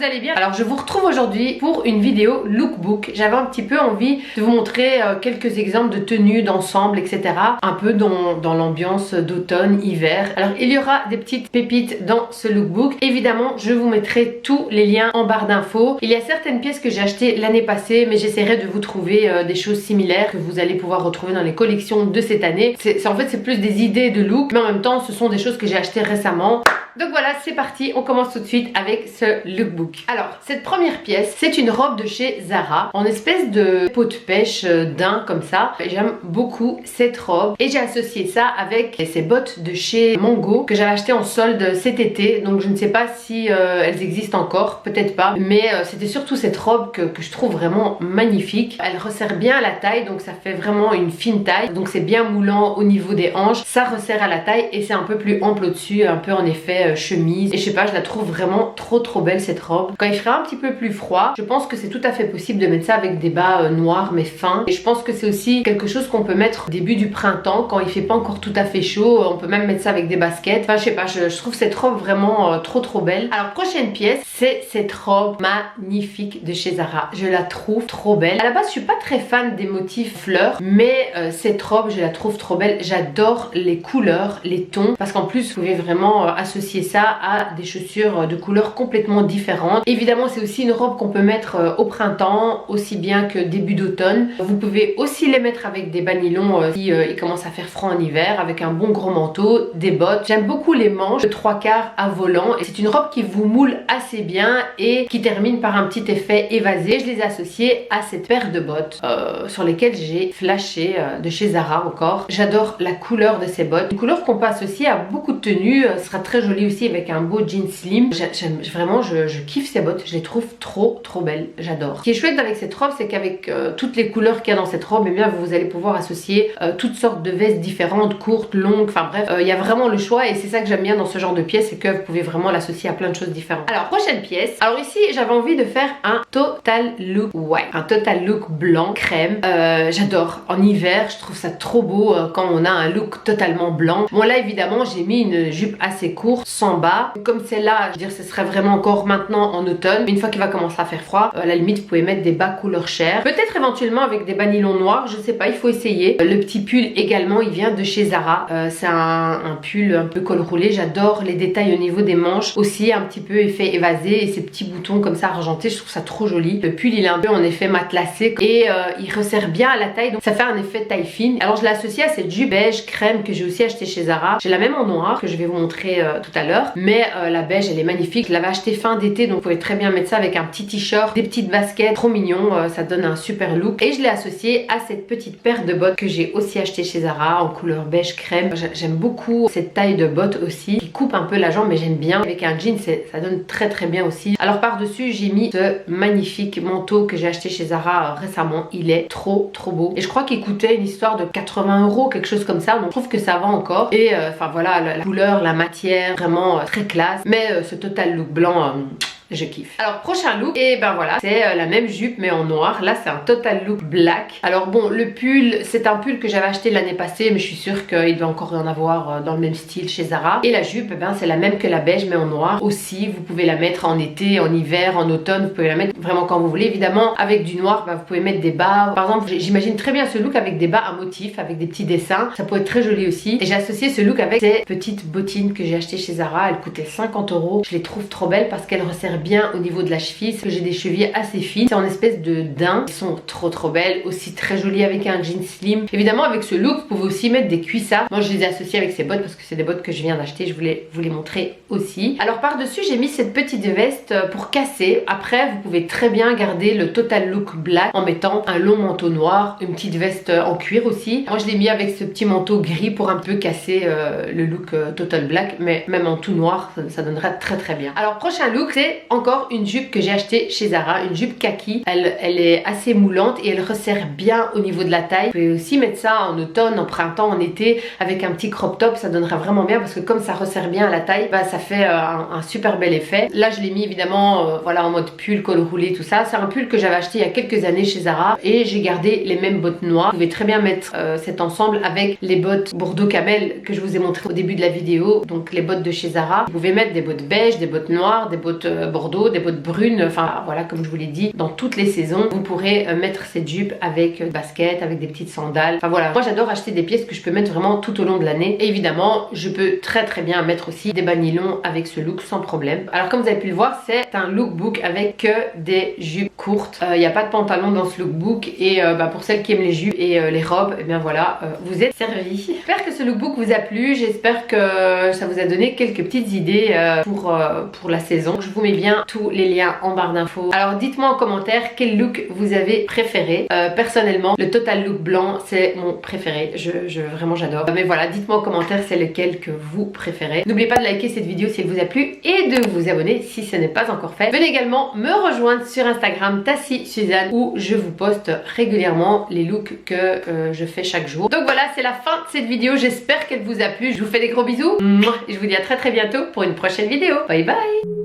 vous allez bien. Alors je vous retrouve aujourd'hui pour une vidéo lookbook. J'avais un petit peu envie de vous montrer quelques exemples de tenues, d'ensemble, etc. Un peu dans l'ambiance d'automne, hiver. Alors il y aura des petites pépites dans ce lookbook. Évidemment je vous mettrai tous les liens en barre d'infos. Il y a certaines pièces que j'ai achetées l'année passée, mais j'essaierai de vous trouver des choses similaires que vous allez pouvoir retrouver dans les collections de cette année. En fait c'est plus des idées de look, mais en même temps ce sont des choses que j'ai achetées récemment. Donc voilà, c'est parti, on commence tout de suite avec ce lookbook. Alors, cette première pièce, c'est une robe de chez Zara, en espèce de peau de pêche daim comme ça. J'aime beaucoup cette robe et j'ai associé ça avec ces bottes de chez Mango que j'avais acheté en solde cet été. Donc je ne sais pas si elles existent encore, peut-être pas. Mais c'était surtout cette robe que je trouve vraiment magnifique. Elle resserre bien à la taille, donc ça fait vraiment une fine taille. Donc c'est bien moulant au niveau des hanches, ça resserre à la taille et c'est un peu plus ample au-dessus, un peu en effet chemise. Et je sais pas, je la trouve vraiment trop belle cette robe. Quand il fera un petit peu plus froid, je pense que c'est tout à fait possible de mettre ça avec des bas noirs mais fins. Et je pense que c'est aussi quelque chose qu'on peut mettre au début du printemps quand il fait pas encore tout à fait chaud. On peut même mettre ça avec des baskets. Enfin je sais pas, je trouve cette robe vraiment trop belle. Alors prochaine pièce, c'est cette robe magnifique de chez Zara. Je la trouve trop belle. À la base je suis pas très fan des motifs fleurs, mais cette robe je la trouve trop belle. J'adore les couleurs, les tons, parce qu'en plus vous pouvez vraiment associer ça à des chaussures de couleurs complètement différentes. Évidemment c'est aussi une robe qu'on peut mettre au printemps aussi bien que début d'automne. Vous pouvez aussi les mettre avec des bas nylon si il commence à faire froid en hiver, avec un bon gros manteau, des bottes. J'aime beaucoup les manches de 3/4 à volant et c'est une robe qui vous moule assez bien et qui termine par un petit effet évasé. Je les ai associées à cette paire de bottes sur lesquelles j'ai flashé de chez Zara encore. J'adore la couleur de ces bottes, une couleur qu'on peut associer à beaucoup de tenues. Ce sera très joli aussi avec un beau jean slim. Vraiment je kiffe ces bottes, je les trouve trop belles, j'adore. Ce qui est chouette avec cette robe, c'est qu'avec toutes les couleurs qu'il y a dans cette robe, eh bien vous allez pouvoir associer toutes sortes de vestes différentes, courtes, longues, enfin bref, il y a vraiment le choix et c'est ça que j'aime bien dans ce genre de pièces, c'est que vous pouvez vraiment l'associer à plein de choses différentes. Alors prochaine pièce, alors ici j'avais envie de faire un total look white, un total look blanc crème. J'adore, en hiver je trouve ça trop beau quand on a un look totalement blanc. Bon là évidemment j'ai mis une jupe assez courte, sans bas, comme celle-là, je veux dire ce serait vraiment encore maintenant en automne. Une fois qu'il va commencer à faire froid, à la limite vous pouvez mettre des bas couleur chair, peut-être éventuellement avec des bas nylon noirs, je sais pas, il faut essayer. Le petit pull également, il vient de chez Zara. C'est un pull un peu col roulé, j'adore les détails au niveau des manches, aussi un petit peu effet évasé et ces petits boutons comme ça argentés, je trouve ça trop joli. Le pull il est un peu en effet matelassé et il resserre bien à la taille, donc ça fait un effet taille fine. Alors je l'ai associé à cette jupe beige crème que j'ai aussi acheté chez Zara. J'ai la même en noir que je vais vous montrer tout à l'heure, mais la beige elle est magnifique. Je l'avais acheté fin d'été, donc vous pouvez très bien mettre ça avec un petit t-shirt, des petites baskets, trop mignon, ça donne un super look. Et je l'ai associé à cette petite paire de bottes que j'ai aussi acheté chez Zara en couleur beige crème. J'aime beaucoup cette taille de bottes aussi qui coupe un peu la jambe, mais j'aime bien avec un jean, ça donne très bien aussi. Alors par dessus j'ai mis ce magnifique manteau que j'ai acheté chez Zara récemment. Il est trop beau et je crois qu'il coûtait une histoire de 80 €, quelque chose comme ça, donc je trouve que ça va encore. Et enfin voilà, la couleur, la matière, vraiment très classe. Mais ce total look blanc, je kiffe. Alors prochain look, et ben voilà, c'est la même jupe mais en noir. Là c'est un total look black. Alors bon, le pull, c'est un pull que j'avais acheté l'année passée, mais je suis sûre qu'il doit encore y en avoir dans le même style chez Zara. Et la jupe, ben c'est la même que la beige mais en noir. Aussi vous pouvez la mettre en été, en hiver, en automne, vous pouvez la mettre vraiment quand vous voulez. Évidemment avec du noir, ben, vous pouvez mettre des bas. Par exemple j'imagine très bien ce look avec des bas à motifs, avec des petits dessins, ça peut être très joli aussi. Et j'ai associé ce look avec ces petites bottines que j'ai achetées chez Zara. Elles coûtaient 50 €. Je les trouve trop belles parce qu'elles resserrent bien au niveau de la cheville, parce que j'ai des chevilles assez fines, c'est en espèce de daim. Elles sont trop belles, aussi très jolies avec un jean slim. Évidemment avec ce look vous pouvez aussi mettre des cuissards. Moi je les ai associées avec ces bottes parce que c'est des bottes que je viens d'acheter, je voulais vous les montrer aussi. Alors par dessus j'ai mis cette petite veste pour casser. Après vous pouvez très bien garder le total look black en mettant un long manteau noir, une petite veste en cuir aussi. Moi je l'ai mis avec ce petit manteau gris pour un peu casser le look total black, mais même en tout noir ça donnera très bien. Alors prochain look, c'est encore une jupe que j'ai achetée chez Zara, une jupe kaki. Elle est assez moulante et elle resserre bien au niveau de la taille. Vous pouvez aussi mettre ça en automne, en printemps, en été avec un petit crop top, ça donnera vraiment bien parce que comme ça resserre bien à la taille, bah, ça fait un super bel effet. Là je l'ai mis évidemment voilà en mode pull, col roulé, tout ça. C'est un pull que j'avais acheté il y a quelques années chez Zara et j'ai gardé les mêmes bottes noires. Vous pouvez très bien mettre cet ensemble avec les bottes Bordeaux Camel que je vous ai montré au début de la vidéo, donc les bottes de chez Zara. Vous pouvez mettre des bottes beige, des bottes noires, des bottes bordeaux, des bottes brunes, enfin voilà, comme je vous l'ai dit, dans toutes les saisons, vous pourrez mettre cette jupe avec basket, avec des petites sandales. Enfin voilà, moi j'adore acheter des pièces que je peux mettre vraiment tout au long de l'année. Et évidemment, je peux très bien mettre aussi des bas nylon avec ce look sans problème. Alors comme vous avez pu le voir, c'est un lookbook avec que des jupes courtes. Il n'y a pas de pantalon dans ce lookbook et pour celles qui aiment les jupes et les robes, et bien voilà, vous êtes servis. J'espère que ce lookbook vous a plu, j'espère que ça vous a donné quelques petites idées pour la saison. Je vous mets bien tous les liens en barre d'infos. Alors dites-moi en commentaire quel look vous avez préféré. Personnellement, le total look blanc c'est mon préféré. Vraiment j'adore. Mais voilà, dites-moi en commentaire c'est lequel que vous préférez. N'oubliez pas de liker cette vidéo si elle vous a plu et de vous abonner si ce n'est pas encore fait. Venez également me rejoindre sur Instagram Tassie Suzanne où je vous poste régulièrement les looks que je fais chaque jour. Donc voilà, c'est la fin de cette vidéo. J'espère qu'elle vous a plu. Je vous fais des gros bisous et je vous dis à très bientôt pour une prochaine vidéo. Bye bye.